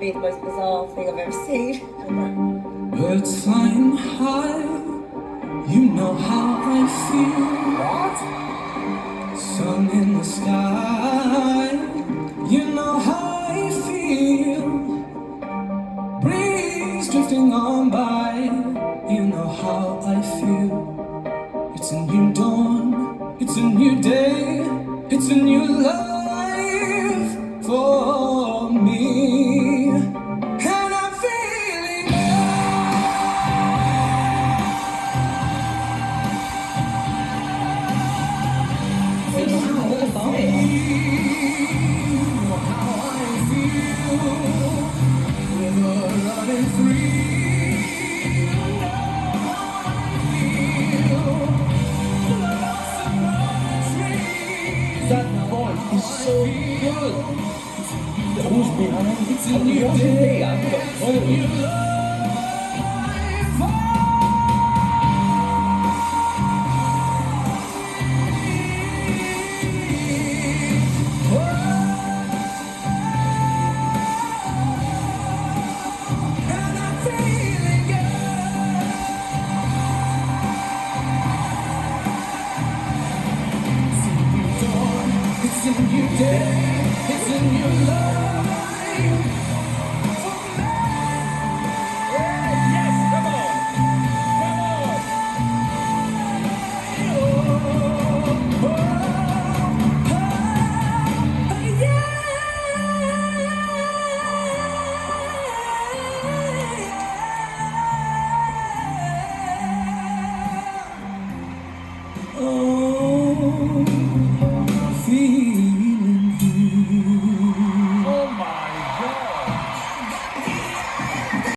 be the most bizarre thing I've ever seen. Birds flying high, you know how I feel. What? Sun in the sky, you know how I feel. Breeze drifting on by, you know how I feel. It's a new dawn, it's a new day, it's a new life for me. And I'm feeling how I feel. River running free. That voice is so good. Who's behind it? It's a new day. It's a new day, it's a new life.